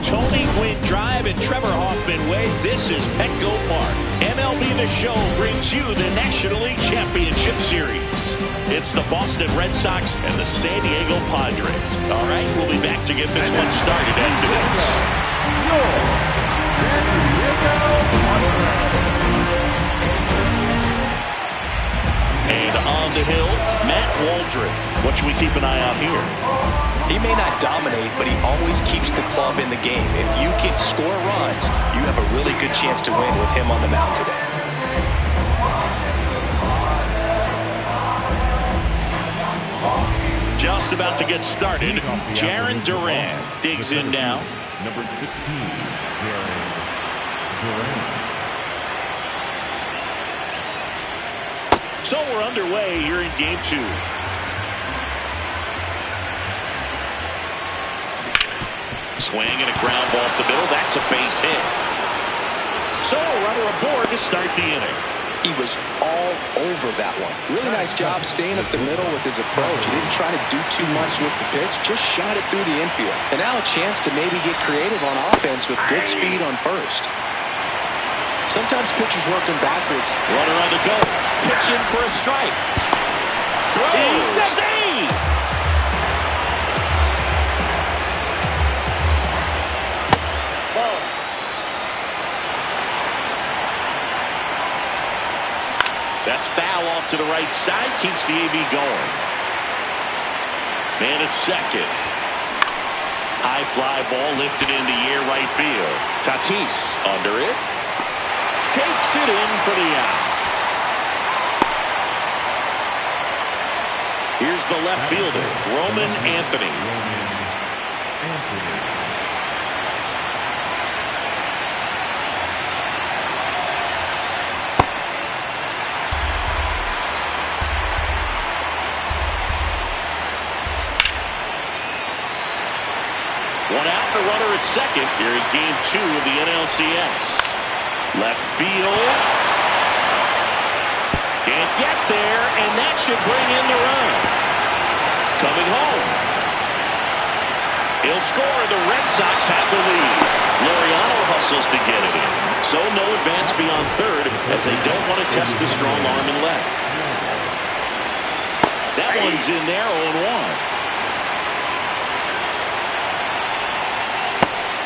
Tony Gwynn Drive and Trevor Hoffman Way. This is Petco Park. MLB The Show brings you the National League Championship Series. It's the Boston Red Sox and the San Diego Padres. All right, we'll be back to get this one started after this. And on the hill, Matt Waldron. What should we keep an eye on here? He may not dominate, but he always keeps the club in the game. If you can score runs, you have a really good chance to win with him on the mound today. Just about to get started. Jarren Duran digs in now. Number 16, Jarren Duran. So we're underway here in game 2. Swing and a ground ball up the middle. That's a base hit. So a runner aboard to start the inning. He was all over that one. Really nice job staying up the middle with his approach. He didn't try to do too much with the pitch, just shot it through the infield. And now a chance to maybe get creative on offense with good speed on first. Sometimes pitchers working backwards. Runner on the go. Pitch in for a strike. Throw. Save. That's foul off to the right side. Keeps the AB going. Man at second. High fly ball lifted into air right field. Tatis under it. Takes it in for the out. Here's the left fielder, Roman Anthony. One out, the runner at second here in game 2 of the NLCS. Left field. Can't get there, and that should bring in the run. Coming home. He'll score. The Red Sox have the lead. Laureano hustles to get it in. So no advance beyond third as they don't want to test the strong arm in left. That one's in there, 0-1.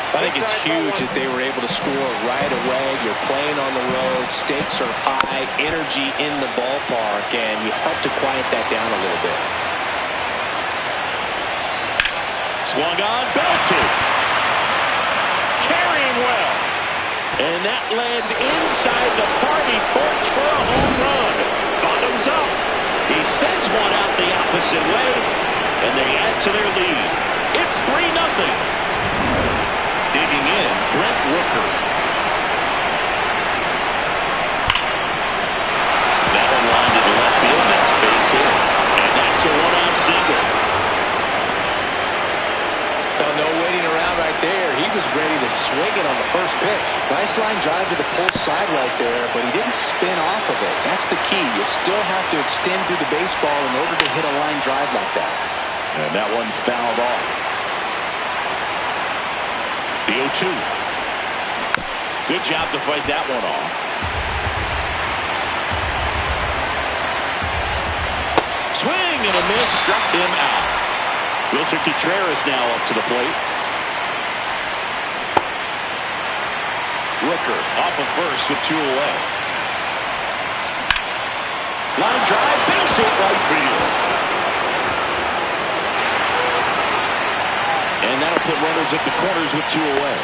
I think it's huge that they were able to score right away. You're playing on the road. Stakes are high. Energy in the ballpark. And you help to quiet that down a little bit. Swung on. Belted. Carrying well. And that lands inside the party porch for a home run. Bottoms up. He sends one out the opposite way. And they add to their lead. It's 3-0. Digging in, Brent Rooker. That one lined to the left field. That's base hit. And that's a one-out single. Well, no waiting around right there. He was ready to swing it on the first pitch. Nice line drive to the pull side right there, but he didn't spin off of it. That's the key. You still have to extend through the baseball in order to hit a line drive like that. And that one fouled off. The 0-2. Good job to fight that one off. Swing and a miss. Struck him out. Wilson Contreras now up to the plate. Rooker off of first with 2 away. Line drive. Base hit right field. And that'll put runners at the corners with 2 away.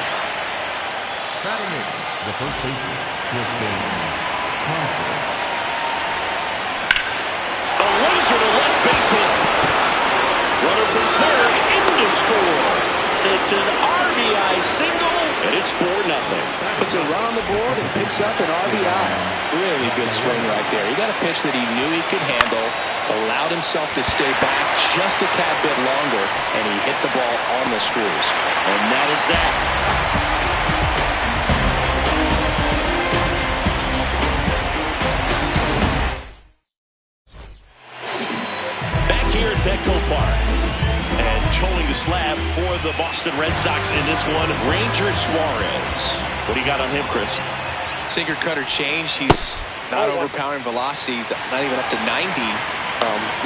Batting in, the first baseman, short base, Thompson. A laser to left base hit. Runner from third in to score. It's an RBI single, and it's 4-0. Puts a run on the board and picks up an RBI. Really good swing right there. He got a pitch that he knew he could handle, allowed himself to stay back just a tad bit longer, and he hit the ball on the screws. And that is that. Back here at Petco Park. And towing the slab for the Boston Red Sox in this one, Ranger Suarez. What do you got on him, Chris? Sinker cutter change. He's not overpowering velocity, not even up to 90,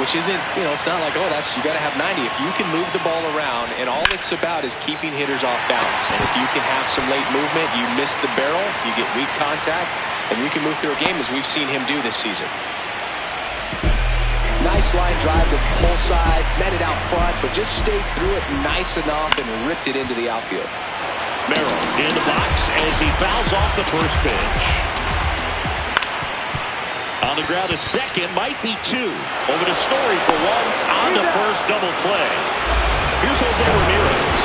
which isn't, it's not like, oh, you got to have 90. If you can move the ball around, and all it's about is keeping hitters off balance. And if you can have some late movement, you miss the barrel, you get weak contact, and you can move through a game as we've seen him do this season. Nice line drive to the pull side, met it out front, but just stayed through it nice enough and ripped it into the outfield. Merrill in the box as he fouls off the first pitch. On the ground to second, might be two. Over to Story for one. On to first, double play. Here's Jose Ramirez.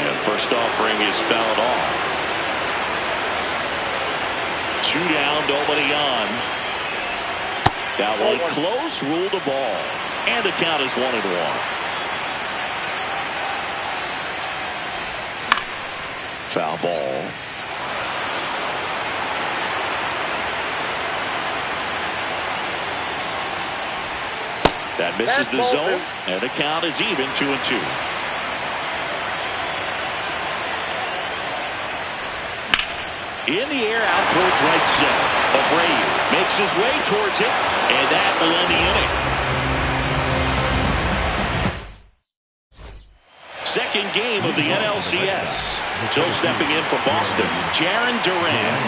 And first offering is fouled off. Two down, nobody on. That one close, ruled the ball. And the count is 1-1. Foul ball. That misses the zone, and the count is even 2-2. In the air, out towards right center. Abreu makes his way towards it, and that will end the inning. Second game of the NLCS. So stepping in for Boston, Jarren Duran.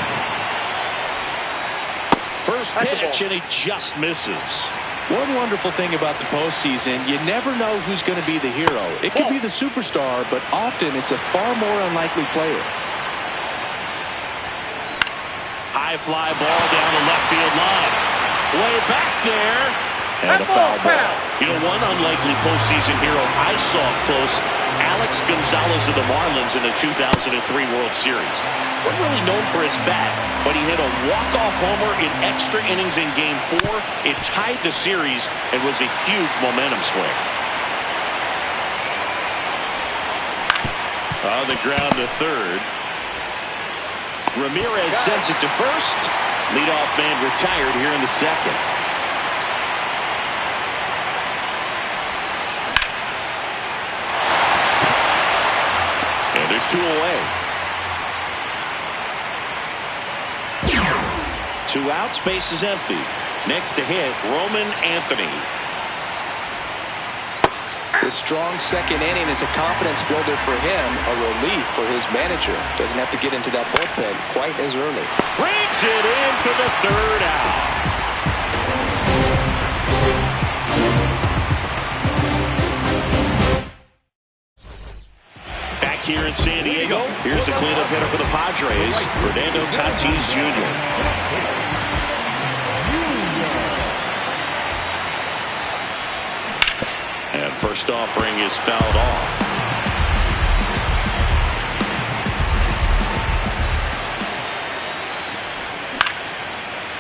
First pitch, and he just misses. One wonderful thing about the postseason, you never know who's going to be the hero. It could be the superstar, but often it's a far more unlikely player. High fly ball down the left field line. Way back there. And a foul ball. One unlikely postseason hero I saw up close, Alex Gonzalez of the Marlins in the 2003 World Series. Wasn't really known for his bat, but he hit a walk-off homer in extra innings in Game 4. It tied the series and was a huge momentum swing. On the ground to third. Ramirez sends it to first. Leadoff man retired here in the second. And there's two away. Two outs, base is empty. Next to hit, Roman Anthony. The strong second inning is a confidence builder for him, a relief for his manager. Doesn't have to get into that bullpen quite as early. Brings it in for the third out. Back here in San Diego, here's the cleanup hitter for the Padres, Fernando Tatis Jr. And first offering is fouled off.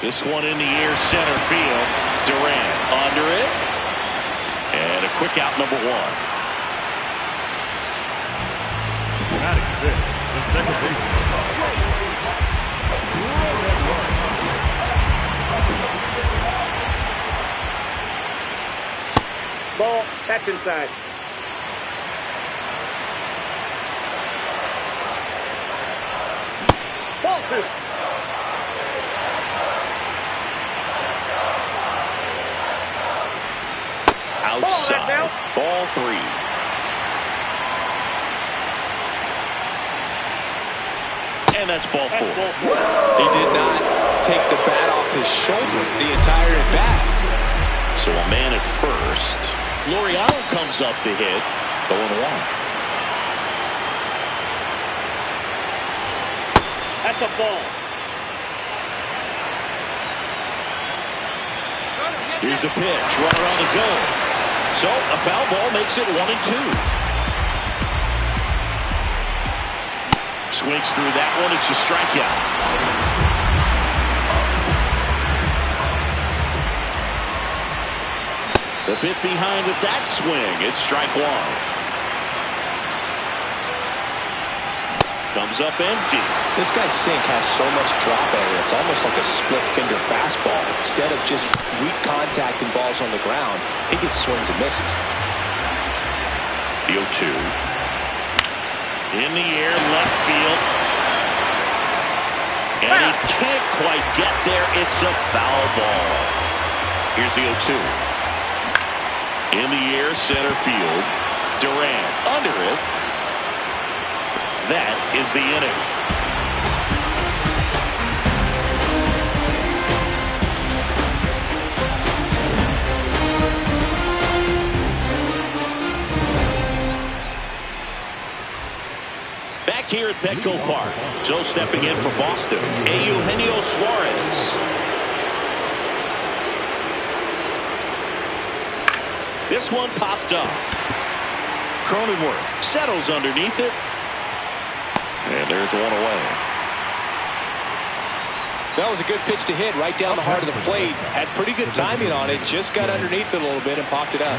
This one in the air, center field. Durant under it. And a quick out, number one. Batting fifth, the second baseman. Ball, that's inside. Ball two. Outside. Ball three. And that's ball four. He did not take the bat off his shoulder the entire at bat. So a man at first. Laureano comes up to hit. 0-1. That's a ball. Here's the pitch. Runner on the go. So a foul ball makes it 1-2. Swings through that one. It's a strikeout. The bit behind with that swing. It's strike one. comes up empty. This guy's sink has so much drop area. It's almost like a split-finger fastball. Instead of just weak contact and balls on the ground, he gets swings and misses. The 0-2. In the air, left field. And he can't quite get there. It's a foul ball. Here's the 0-2. In the air, center field. Durant under it. That is the inning. Back here at Petco Park, Joe stepping in for Boston. Eugenio Suarez. This one popped up. Cronenworth settles underneath it. And there's one away. That was a good pitch to hit right down the heart of the plate. Had pretty good timing on it. Just got underneath it a little bit and popped it up.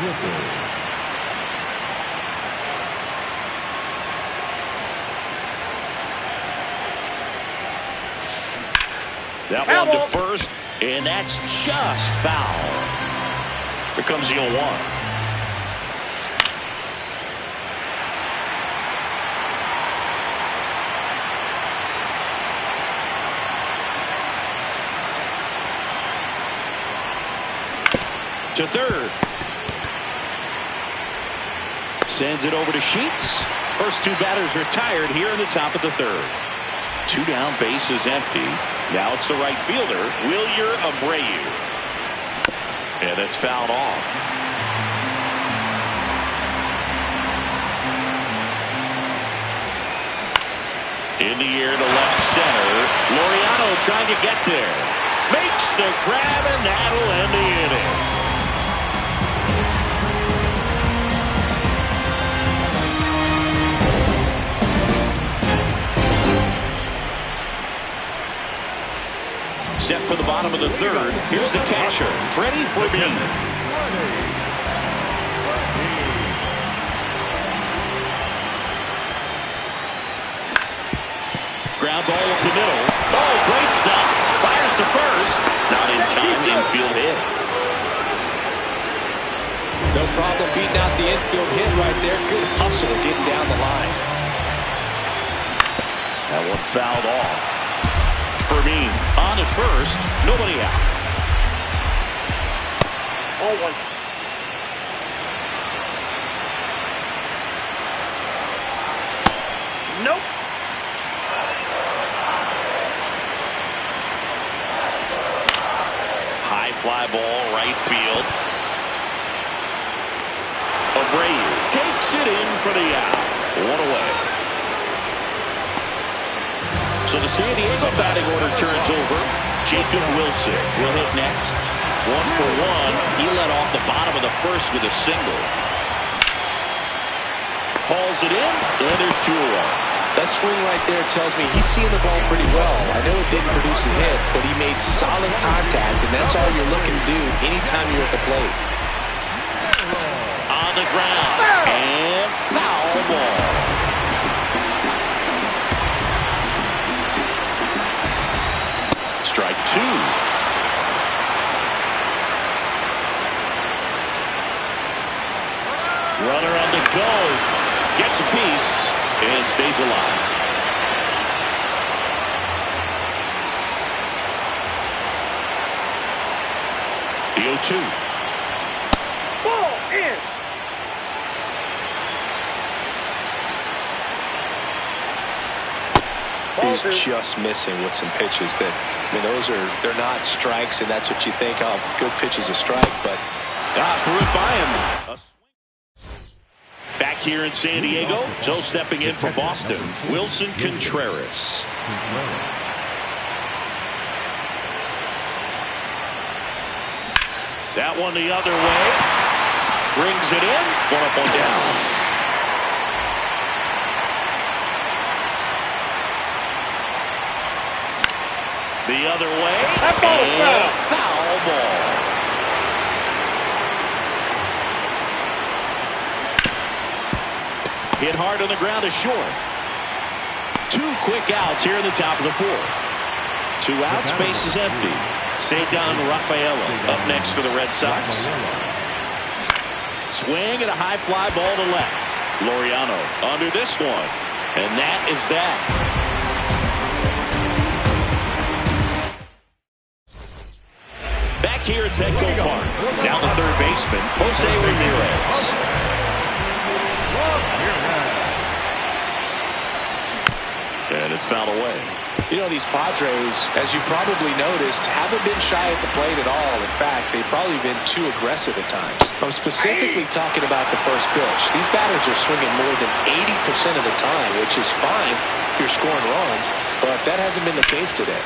That one to first, and that's just foul. Here comes the 0-1. To third. Sends it over to Sheets. First two batters retired here in the top of the third. Two down, base is empty. Now it's the right fielder, Wilyer Abreu. And it's fouled off. In the air to left center. Laureano trying to get there. Makes the grab, and that'll end the inning. Set for the bottom of the third. Here's the catcher, Freddie Freeman. Ground ball up the middle. Oh, great stop. Fires to first. Not in time. Infield hit. No problem beating out the infield hit right there. Good hustle getting down the line. That one fouled off. Fermin on at first, nobody out. 0-1. Nope. High fly ball, right field. Abreu takes it in for the out. One away. So the San Diego batting order turns over. Jacob Wilson will hit next. 1 for 1. He led off the bottom of the first with a single. Hauls it in, and there's 2 away. That swing right there tells me he's seeing the ball pretty well. I know it didn't produce a hit, but he made solid contact, and that's all you're looking to do anytime you're at the plate. On the ground, and foul ball. Strike 2. Runner on the go. Gets a piece and stays alive. The 0-2. Ball in. He's just missing with some pitches that, I mean, they're not strikes, and that's what you think of. Good pitch is a strike, but Threw it by him. Back here in San Diego, Joe stepping in for Boston, Wilson Contreras. That one the other way. Brings it in. 1 up, 1 down. The other way. That ball is foul. Foul ball. Hit hard on the ground is short. Two quick outs here in the top of the fourth. Two outs, base is empty. Cedar Rafaela up next for the Red Sox. Swing and a high fly ball to left. Laureano under this one. And that is that. Back here at Petco Park. Now the third baseman, Jose Ramirez. And it's fouled away. You know, these Padres, as you probably noticed, haven't been shy at the plate at all. In fact, they've probably been too aggressive at times. I'm specifically talking about the first pitch. These batters are swinging more than 80% of the time, which is fine if you're scoring runs, but that hasn't been the case today.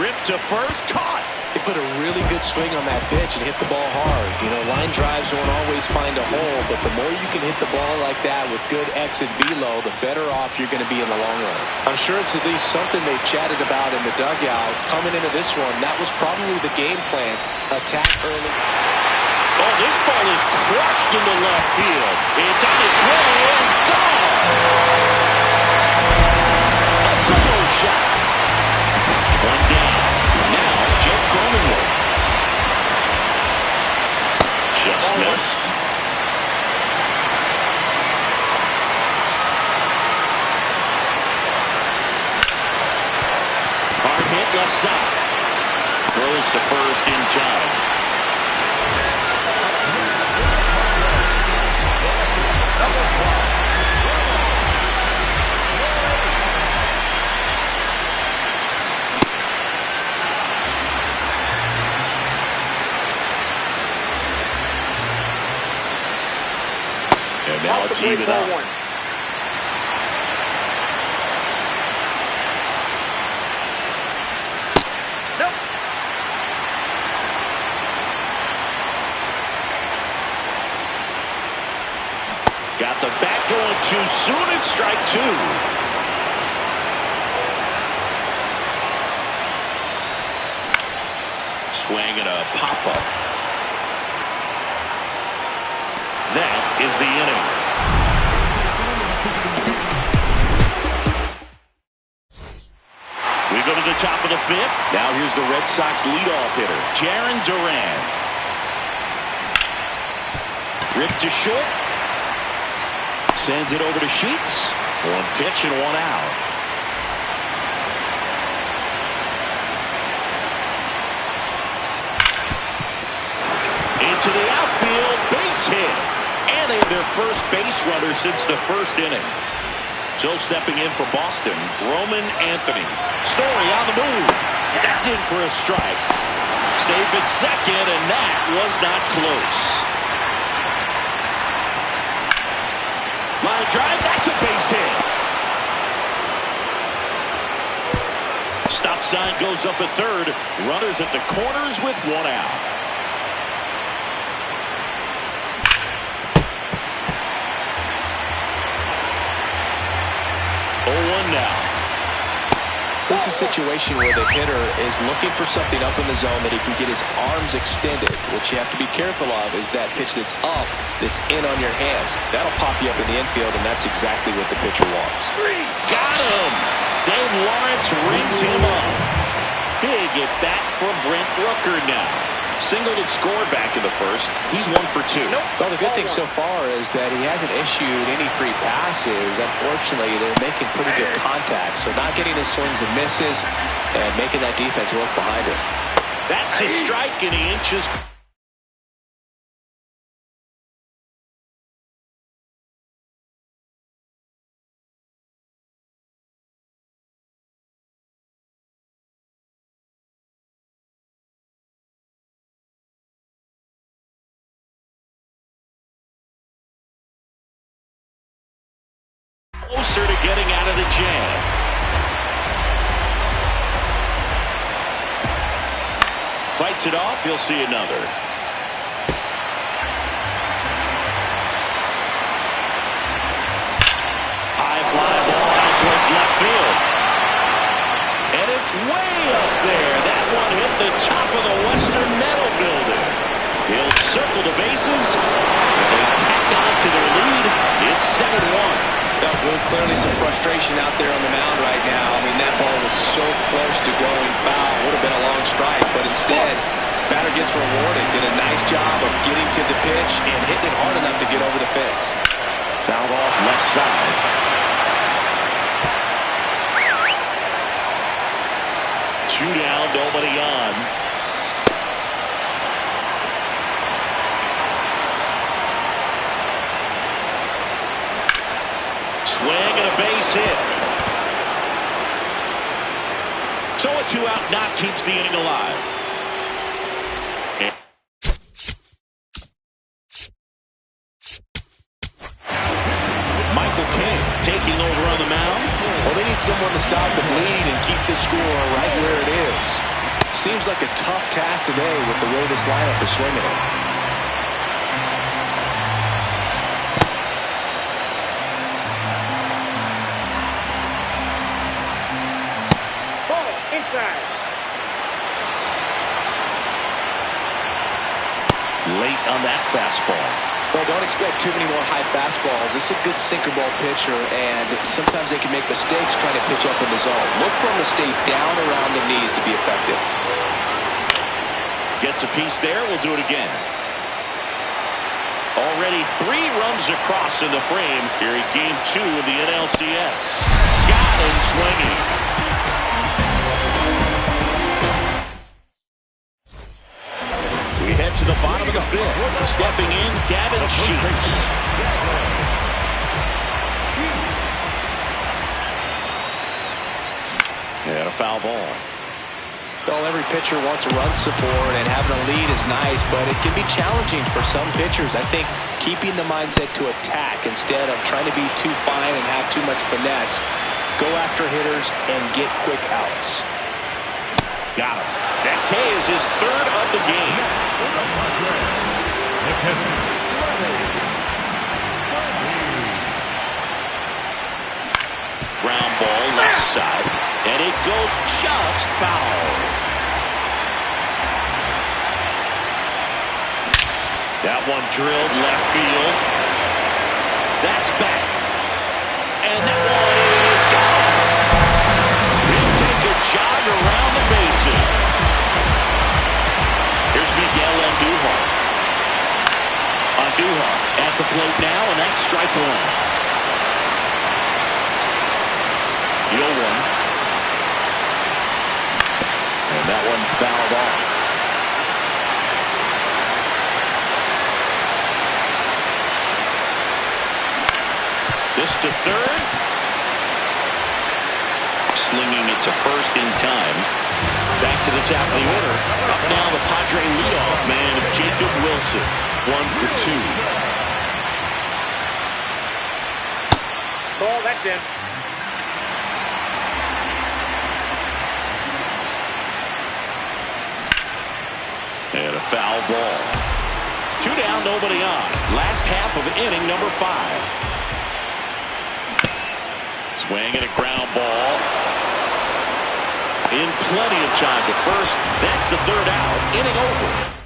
Ripped to first, caught. They put a really good swing on that pitch and hit the ball hard. You know, line drives won't always find a hole, but the more you can hit the ball like that with good exit velo, the better off you're going to be in the long run. I'm sure it's at least something they've chatted about in the dugout. Coming into this one, that was probably the game plan. Attack early. Oh, this ball is crushed into left field. It's on its way and gone. A solo shot. One down. Now, Jake Cronenworth. Just missed. Hard hit left side. Throws to first in time. And now it's even up. Nope. Got the bat going too soon. It's strike two. Swing and a pop-up. That is the inning. We go to the top of the fifth. Now here's the Red Sox leadoff hitter, Jarren Duran. Ripped to short. Sends it over to Sheets. One pitch and one out. Into the outfield, base hit. And they have their first base runner since the first inning. So stepping in for Boston, Roman Anthony. Story on the move. That's in for a strike. Safe at second, and that was not close. Line drive, that's a base hit. Stop sign goes up at third. Runners at the corners with one out. 0-1 now. This is a situation where the hitter is looking for something up in the zone that he can get his arms extended. What you have to be careful of is that pitch that's up, that's in on your hands. That'll pop you up in the infield, and that's exactly what the pitcher wants. Got him! Dave Lawrence rings him up. Big at bat for Brent Rooker now. Singled and scored back in the first. He's 1 for 2. Well, the good thing so far is that he hasn't issued any free passes. Unfortunately, they're making pretty good contact, so not getting his swings and misses and making that defense work behind him. That's a strike, and he inches. Closer to getting out of the jam. Fights it off. He'll see another. High fly ball out towards left field. And it's way up there. That one hit the top of the Western Metal Building. He'll circle the bases. And they tack on to their lead. It's 7-1. Well, clearly some frustration out there on the mound right now. I mean, that ball was so close to going foul. Would have been a long strike, but instead, batter gets rewarded. Did a nice job of getting to the pitch and hitting it hard enough to get over the fence. Fouled off left side. Two down, nobody on. Swing and a base hit. So a 2-out knock keeps the inning alive. Michael King taking over on the mound. Well, they need someone to stop the bleed and keep the score right where it is. Seems like a tough task today with the way this lineup is swinging it. Ball inside. Late on that fastball. Well, don't expect too many more high fastballs. This is a good sinker ball pitcher, and sometimes they can make mistakes trying to pitch up in the zone. Look for them to stay down around the knees to be effective. Gets a piece there. We'll do it again. Already 3 runs across in the frame here in Game 2 of the NLCS. Got him swinging. We head to the bottom of the 5th. Stepping in, Gavin Sheets. And a foul ball. Well, every pitcher wants a run support, and having a lead is nice, but it can be challenging for some pitchers. I think keeping the mindset to attack instead of trying to be too fine and have too much finesse. Go after hitters and get quick outs. Got him. That K is his 3rd of the game. Ground ball left side, and it goes just foul. That one drilled left field. That's back. And that one is gone. He'll take a jog around the bases. Here's Miguel Andujar. Andujar at the plate now, and that's strike 1. 0-1. And that one fouled off. This to third. Slinging it to first in time. Back to the top of the order. Up now the Padre leadoff man, Jacob Wilson. 1 for 2. Ball, that's in. And a foul ball. 2 down, nobody on. Last half of inning number 5. Swing and a ground ball. In plenty of time to first. That's the 3rd out. Inning over.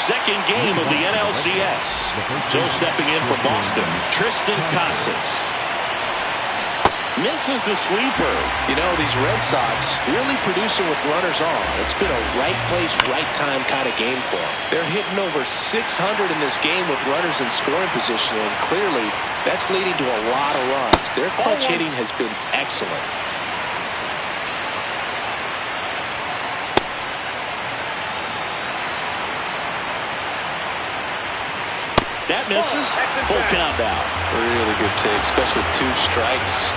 Second game of the NLCS. So stepping in for Boston, Tristan Casas. Misses the sweeper. You know, these Red Sox really producing with runners on. It's been a right place, right time kind of game for them. They're hitting over 600 in this game with runners in scoring position, and clearly that's leading to a lot of runs. Their clutch hitting has been excellent. That misses. Full count now. Really good take, especially with 2 strikes.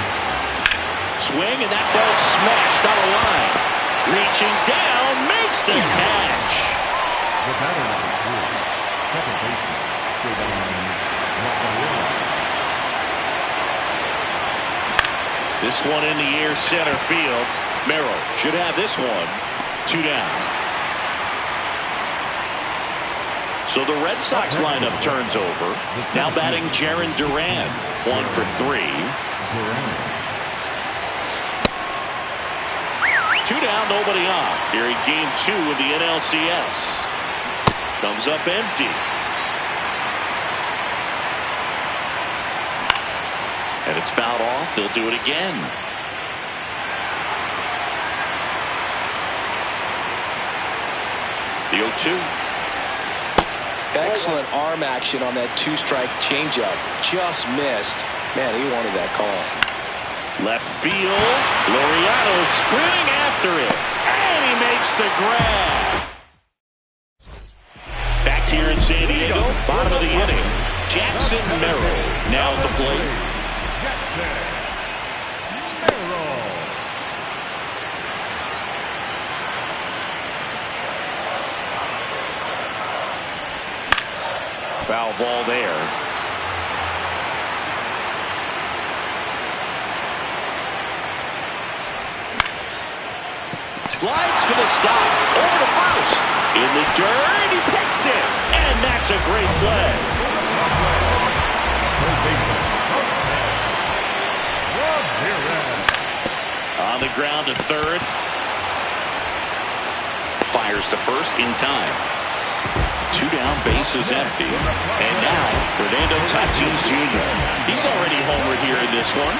Swing, and that ball smashed on the line. Reaching down, makes the catch. The batter number 3, second baseman, This one in the air, center field. Merrill should have this one. 2 down. So the Red Sox lineup turns over. Now batting Jarren Duran. 1 for 3. 2 down, nobody on. Here in Game 2 of the NLCS. Comes up empty. And it's fouled off. They'll do it again. The 0-2. Excellent arm action on that two-strike changeup. Just missed. Man, he wanted that call. Left field. Laureano sprinting after it. And he makes the grab. Back here in San Diego, bottom of the inning. Jackson Merrill now at the plate. Foul ball there. Slides for the stop. Over to first. In the dirt, he picks it. And that's a great play. On the ground to third. Fires to first in time. 2 down, bases empty. And now, Fernando Tatis Jr. He's already homered here in this one.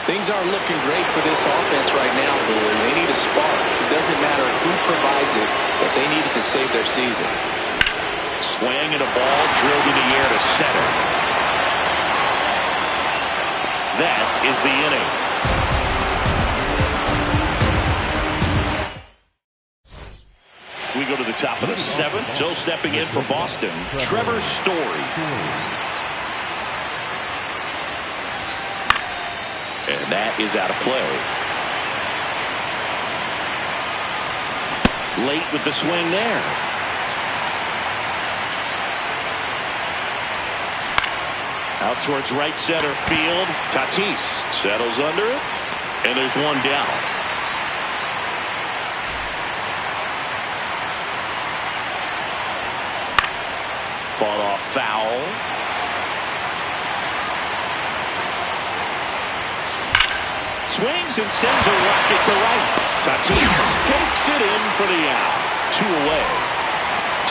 Things aren't looking great for this offense right now, Boone. They need a spark. It doesn't matter who provides it, but they need it to save their season. Swing and a ball drilled in the air to center. That is the inning. We go to the top of the 7th. So stepping in for Boston, Trevor Story. And that is out of play. Late with the swing there. Out towards right center field. Tatis settles under it. And there's one down. Fought off foul. Swings and sends a rocket to right. Tatis takes it in for the out. 2 away.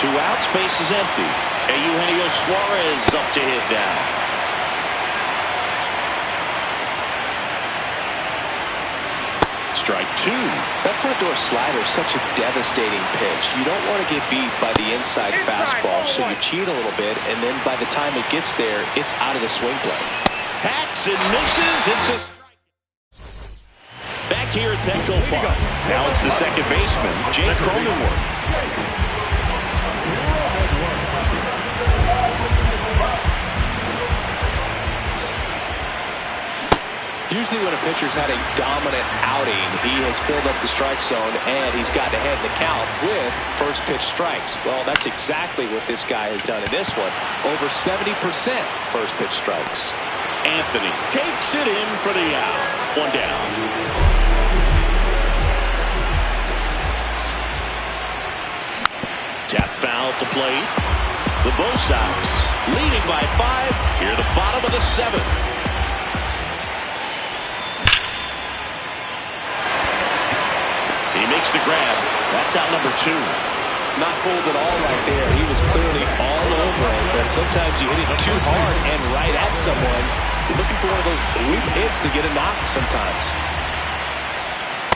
2 outs, base is empty. Eugenio Suarez up to hit now. Strike 2. That front door slider is such a devastating pitch. You don't want to get beat by the inside fastball, so you cheat a little bit, and then by the time it gets there, it's out of the swing play. Hacks and misses. It's a strike. Back here at Petco Park. Now it's the second baseman, Jake Cronenworth. Usually when a pitcher's had a dominant outing, he has filled up the strike zone and he's gotten ahead in the count with first pitch strikes. Well, that's exactly what this guy has done in this one. Over 70% first pitch strikes. Anthony takes it in for the out. 1 down. Tap foul at the plate. The Bo Sox leading by 5 here at the bottom of the 7th. He makes the grab. That's out number 2. Not fooled at all right there. He was clearly all over it, but sometimes you hit it too hard and right at someone. You're looking for one of those loop hits to get a knock sometimes.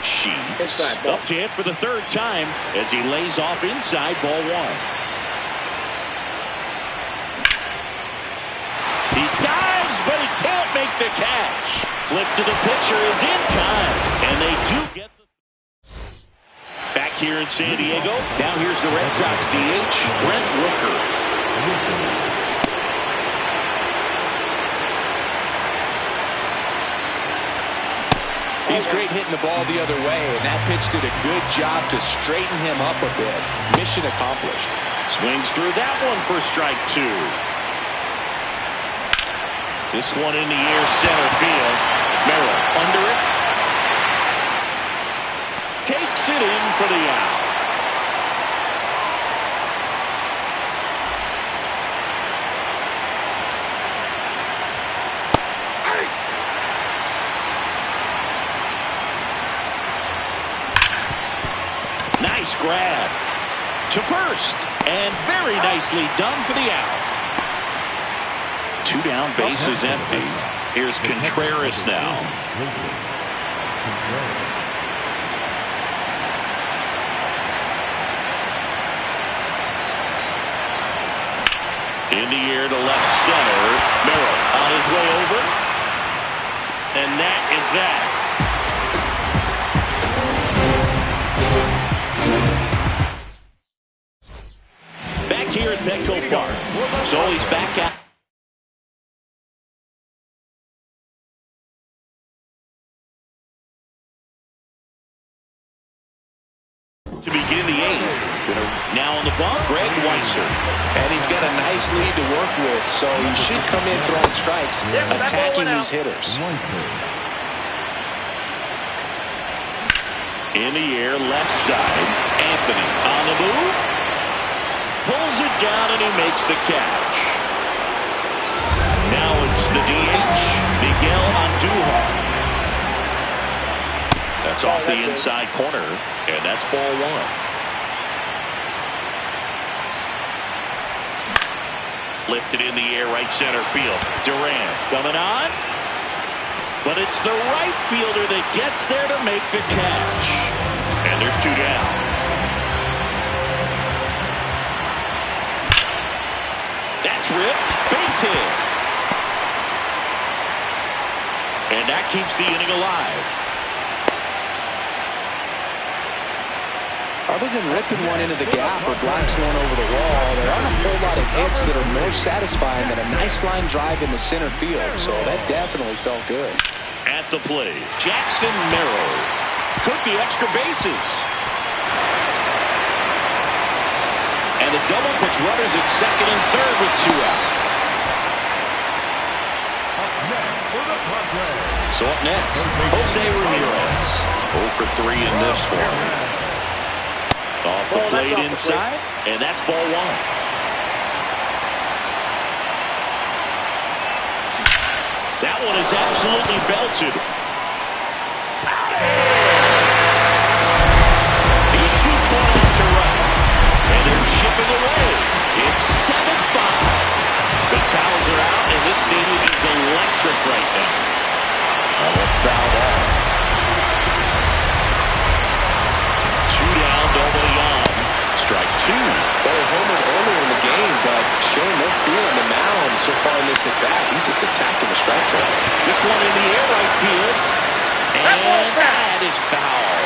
Sheets up to hit for the 3rd time as he lays off inside ball 1. He dives, but he can't make the catch. Flip to the pitcher is in time, and they do get the... Back here in San Diego, now here's the Red Sox DH, Brent Rooker. He's great hitting the ball the other way, and that pitch did a good job to straighten him up a bit. Mission accomplished. Swings through that one for strike 2. This one in the air, center field. Merrill under it. Takes it in for the out. Nice grab to first, and very nicely done for the out. 2 down, bases empty. Here's Contreras now. In the air to left center. Merrill on his way over. And that is that. Back here at Petco Park. So he's back out. To begin the 8th. Now on the bump, Greg Weisser. And he's got a nice lead to work with, so he should come in throwing strikes, attacking these hitters. In the air, left side. Anthony on the move. Pulls it down and he makes the catch. Now it's the DH, Miguel Andujar. That's off the inside corner, and that's ball 1. Lifted in the air, right center field. Duran coming on. But it's the right fielder that gets there to make the catch. And there's 2 down. That's ripped. Base hit. And that keeps the inning alive. Other than ripping one into the gap or blasting one over the wall, there aren't a whole lot of hits that are more satisfying than a nice line drive in the center field, so that definitely felt good. At the plate, Jackson Merrill took the extra bases. And the double puts runners at second and third with 2 out. So up next, Jose Ramirez. 0 for 3 in this one. Off the plate inside, and that's ball 1. That one is absolutely belted. He shoots one out to right, and they're chipping away. It's 7-5. The towels are out, and this stadium is electric right now. Fouled off. 2 down, nobody on. Strike 2. Well, he homered earlier in the game, but showing no fear on the mound so far in this at-bat. He's just attacking the strike zone. This one in the air, right field. And that is foul.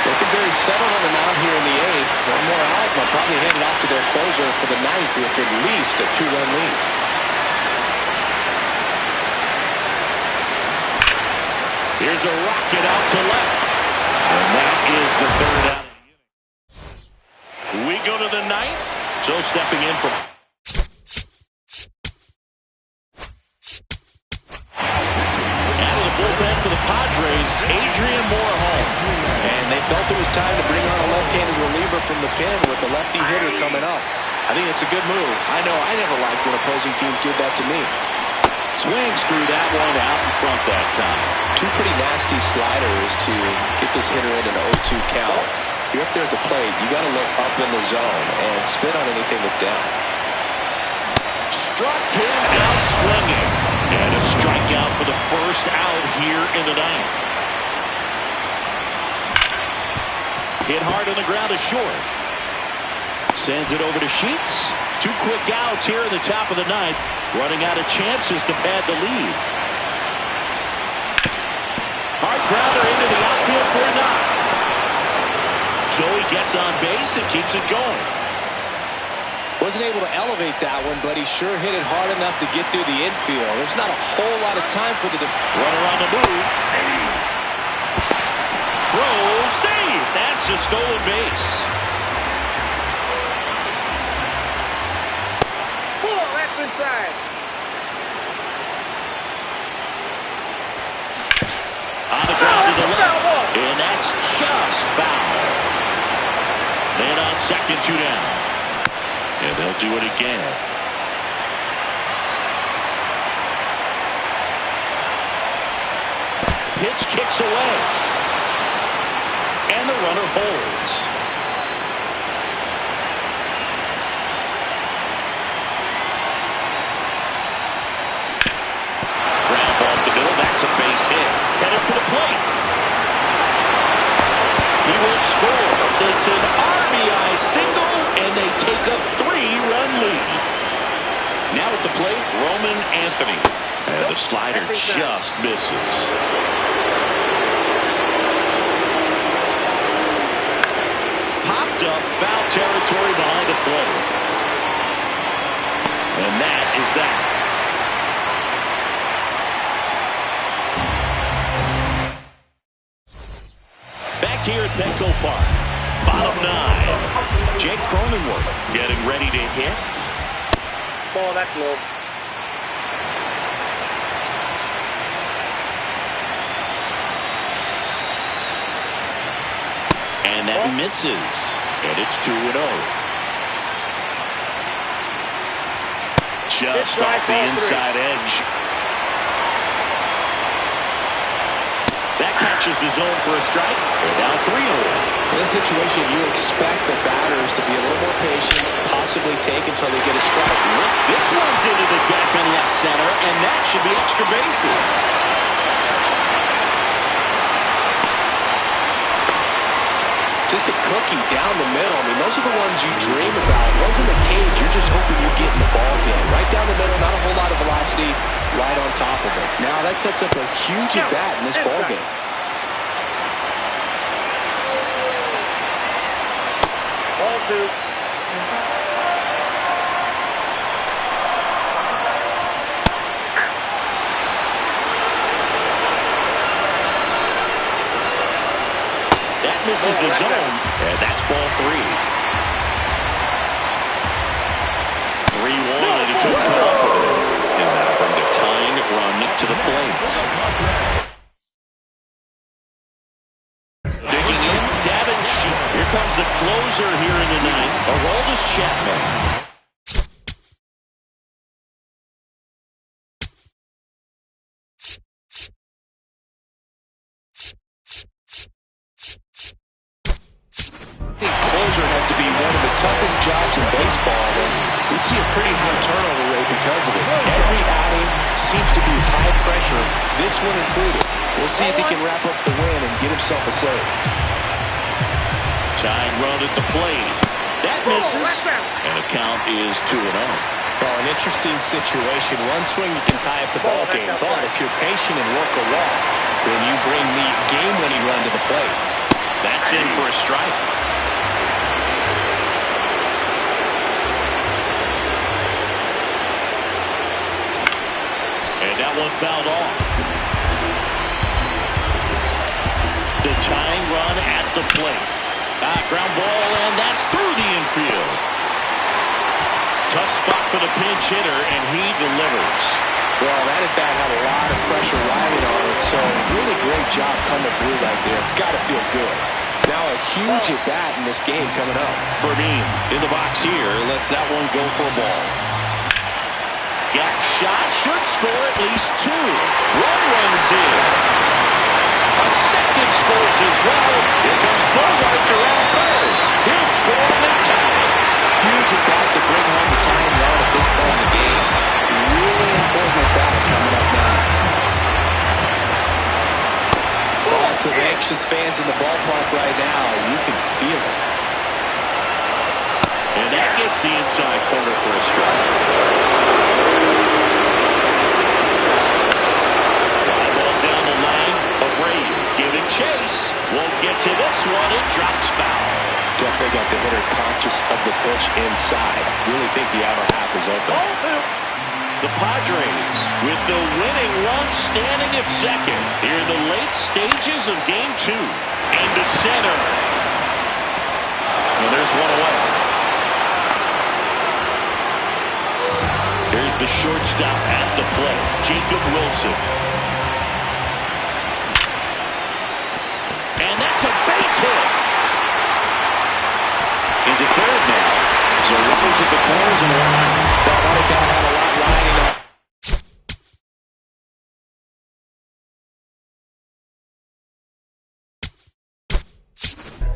Looking very settled on the mound here in the 8th. One more out, and they'll probably hand it off to their closer for the 9th with at least a 2-run lead. Here's a rocket out to left. And that is the 3rd out. We go to the 9th. So stepping in from out of the bullpen for the Padres, Adrian Morejon. And they felt it was time to bring on a left-handed reliever from the pen with the lefty hitter coming up. I think it's a good move. I know I never liked when opposing teams did that to me. Swings through that one out in front that time. 2 pretty nasty sliders to get this hitter in an 0-2 count. If you're up there at the plate, you got to look up in the zone and spit on anything that's down. Struck him out swinging. And a strikeout for the first out here in the 9th. Hit hard on the ground to short. Sends it over to Sheets. 2 quick outs here in the top of the 9th. Running out of chances to pad the lead. Hard grounder into the outfield for a knock. Joey gets on base and keeps it going. Wasn't able to elevate that one, but he sure hit it hard enough to get through the infield. There's not a whole lot of time for the runner on the move. Throw, save. That's a stolen base. Left inside. On the ground to the left. And that's just foul. Man on second, 2 down. And they'll do it again. Pitch kicks away. And the runner holds. base hit. Headed for the plate. He will score. It's an RBI single, and they take a 3-run lead. Now at the plate, Roman Anthony. And the slider just misses. Popped up, foul territory behind the plate. And that is that. Back here at Petco Park, bottom 9. Jake Cronenworth getting ready to hit. Ball, that's low. And that misses. And it's 2-0. Just off the inside edge. That catches the zone for a strike. And now 3-0. In this situation, you expect the batters to be a little more patient, possibly take until they get a strike. This one's into the gap in left center, and that should be extra bases. Just a cookie down the middle. I mean, those are the ones you dream about. Ones in the cage, you're just hoping you get in the ball game. Right down the middle, not a whole lot of velocity, right on top of it. Now that sets up a huge at-bat in this ball game. Ball 2. Misses the zone, and that's ball 3. 3-1, and he couldn't come up with it. And that'll bring the tying run to the plate. Digging in, Davin Sheep. Here comes the closer here in the ninth, Aroldis Chapman. Toughest jobs in baseball, and we see a pretty high turnover rate because of it. Every outing seems to be high pressure, this one included. We'll see if he can wrap up the win and get himself a save. Tying run at the plate. That misses, and the count is 2-0. Well, an interesting situation. One swing you can tie up the ball game, but if you're patient and work a walk, then you bring the game-winning run to the plate. That's in for a strike. And that one fouled off. The tying run at the plate. Ground ball, and that's through the infield. Tough spot for the pinch hitter, and he delivers. Well, that at-bat had a lot of pressure riding on it, so really great job coming through right there. It's got to feel good. Now a huge at-bat in this game coming up. Vermeer in the box here lets that one go for a ball. Gap shot, should score at least 2. One runs in. A second scores as well. Here comes Bogarts around third. He'll score on the tie. Huge at-bat to bring home the tying run at this point in the game. Really important at-bat coming up now. Lots of anxious fans in the ballpark right now. You can feel it. And that gets the inside corner for a strike. Fly ball down the line. Abreu giving chase. Won't get to this one. It drops foul. Definitely got the hitter conscious of the pitch inside. Really think the outer half is open. The Padres with the winning run standing at second here in the late stages of Game 2. Into center. And there's one away. Here's the shortstop at the plate, Jacob Wilson. And that's a base hit. Into third now. So runners at the corners and one. That running back had a lot riding on.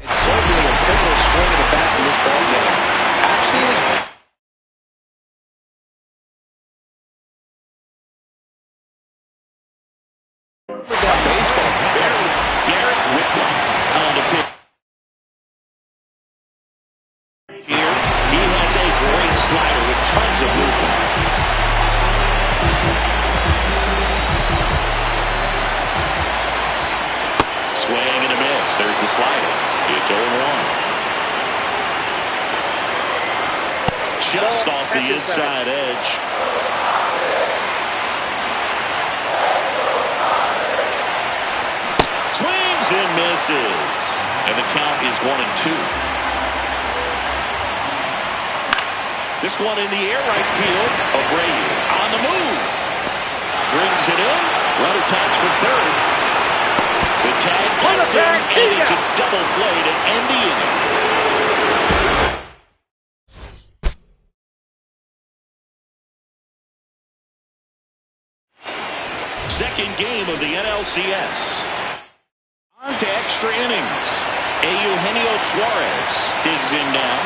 It's certainly a pivotal swing of the bat in this ball game. Absolutely. That baseball barely. Garrett Whitlock on the pitch. Here, he has a great slider with tons of movement. Swing and a miss. There's the slider. It's 0-1. Just off the inside edge. Swings and misses. And the count is 1-2. This one in the air right field. Abreu on the move. Brings it in. Runner tags for third. The tag gets in, and it's a double play to end the inning. Second game of the NLCS. On to extra innings. Eugenio Suarez digs in now.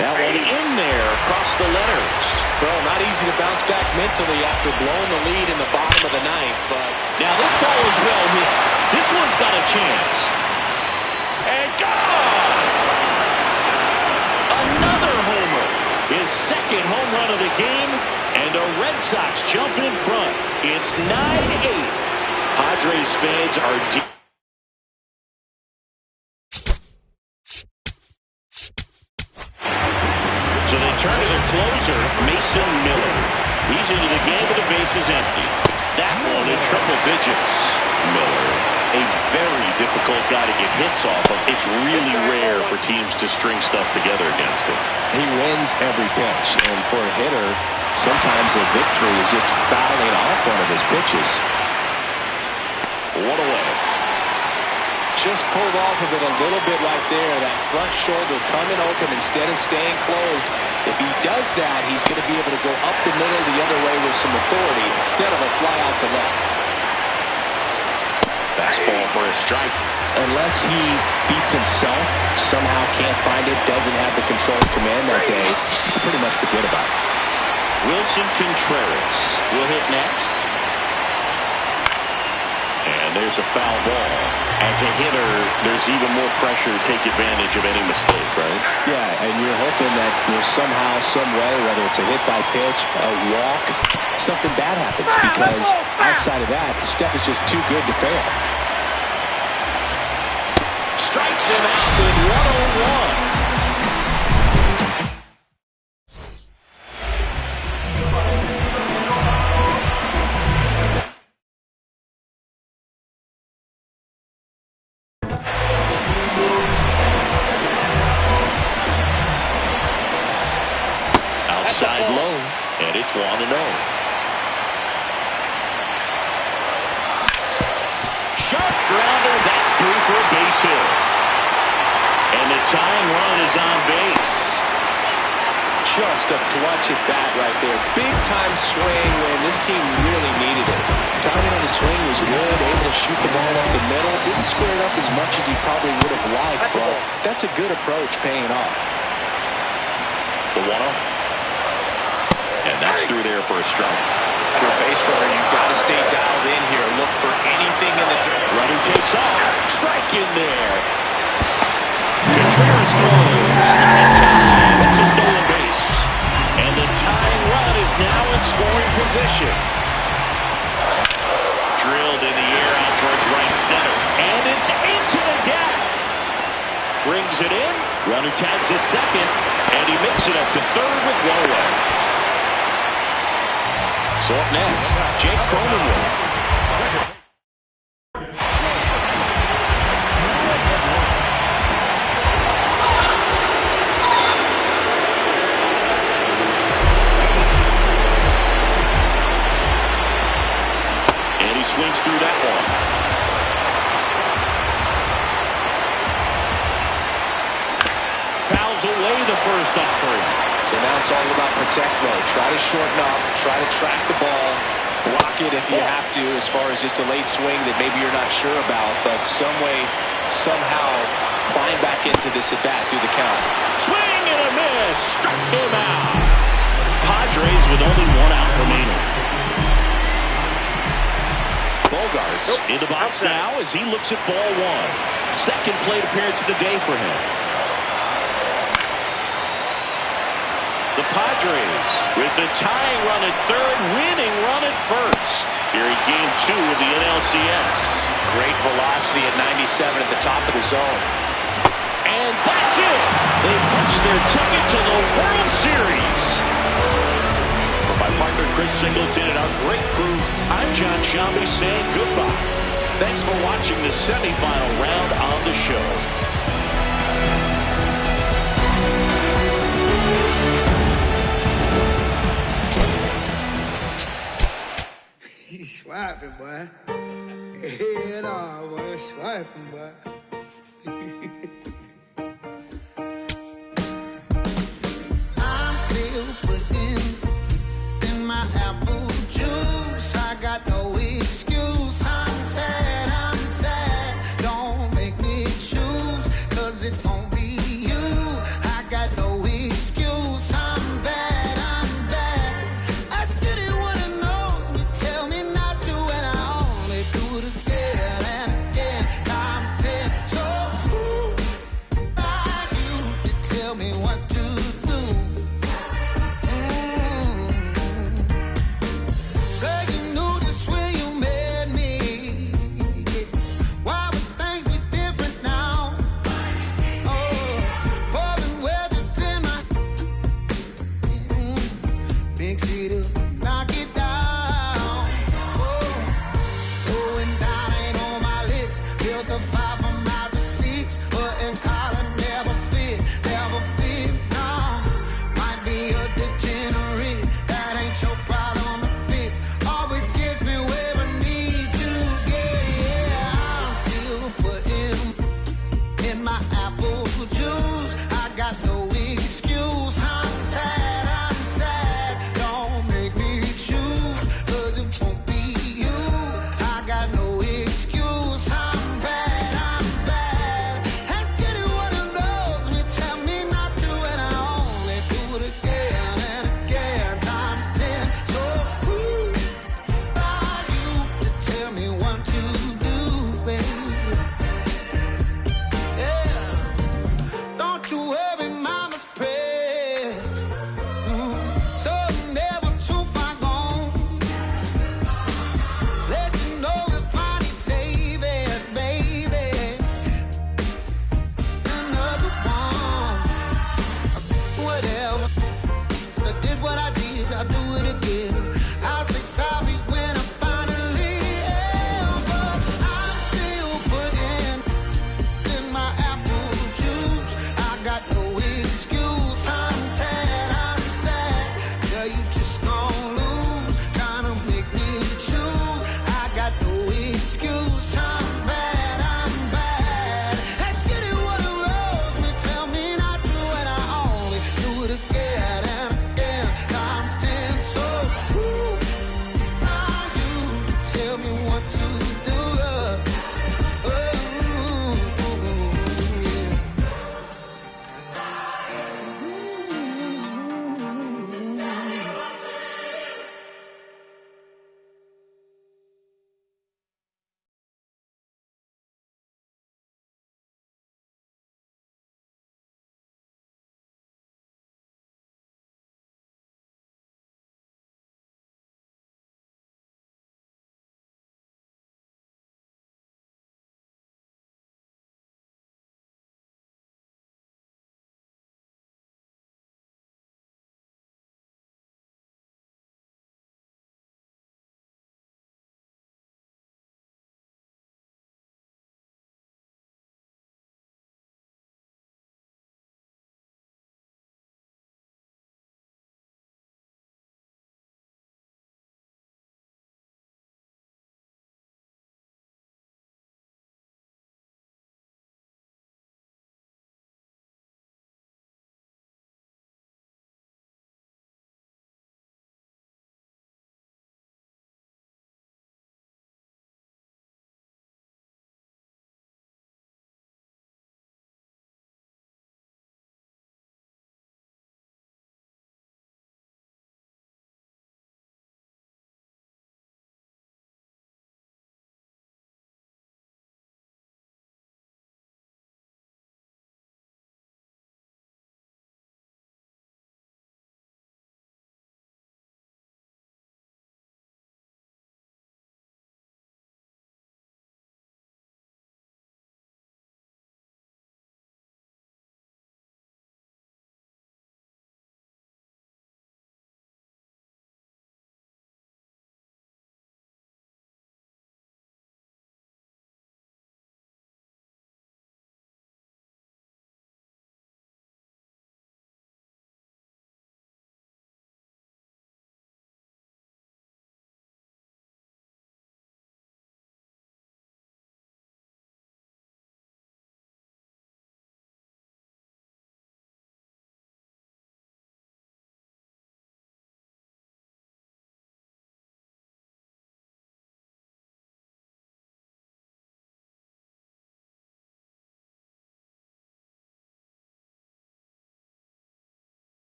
That one in there across the letters. Well, not easy to bounce back mentally after blowing the lead in the bottom of the ninth, but now this ball is well hit. This one's got a chance. And gone! Another homer. His second home run of the game, and the Red Sox jump in front. It's 9-8. Padres fans are deep. So they turn to their closer, Mason Miller. He's into the game with the bases empty. That one in triple digits. Miller, a very difficult guy to get hits off of. It's really rare for teams to string stuff together against him. he wins every pitch. And for a hitter, sometimes a victory is just fouling off one of his pitches. One away. Just pulled off of it a little bit right there. That front shoulder coming open instead of staying closed. If he does that, he's going to be able to go up the middle the other way with some authority instead of a fly out to left. Fastball for a strike. Unless he beats himself, somehow can't find it, doesn't have the control command that day, pretty much forget about it. Wilson Contreras will hit next. And there's a foul ball. As a hitter, there's even more pressure to take advantage of any mistake, right? Yeah, and you're hoping that somehow, some way, whether it's a hit by pitch, a walk, something bad happens, because outside of that, Steph is just too good to fail. Strikes him out with 1-on-1. Outside low, and it's 1-0. Sharp grounder, that's through for a base hit. And the tying run is on base. Just a clutch at bat right there. Big time swing when this team really needed it. Timing on the swing was good, able to shoot the ball up the middle. Didn't square it up as much as he probably would have liked, but that's a good approach paying off. The 1-0. And that's through there for a strike. For a base runner, you've got to stay dialed in here. Look for anything in the dirt. Runner takes off. Strike in there. Contreras throws. Not in time. It's a stolen base. And the tying run is now in scoring position. Drilled in the air out towards right center. And it's into the gap. Brings it in. Runner tags at second. And he makes it up to third with one away. So up next, Jake Cronenworth. And he swings through that one. Fouls away the first offering. So now it's all about protect mode. Try to shorten up, try to track the ball, block it if you have to, as far as just a late swing that maybe you're not sure about, but some way, somehow climb back into this at bat through the count. Swing and a miss, struck him out. Padres with only 1 out remaining. Bogarts in the box now as he looks at ball 1. Second plate appearance of the day for him. The Padres with the tying run at third, winning run at first. Here in game 2 of the NLCS. Great velocity at 97 at the top of the zone. And that's it. They punch their ticket to the World Series. For my partner Chris Singleton and our great crew, I'm John Shambi saying goodbye. Thanks for watching the semifinal round on the show. He's swiping, boy. Hell no, boy. Swiping, boy.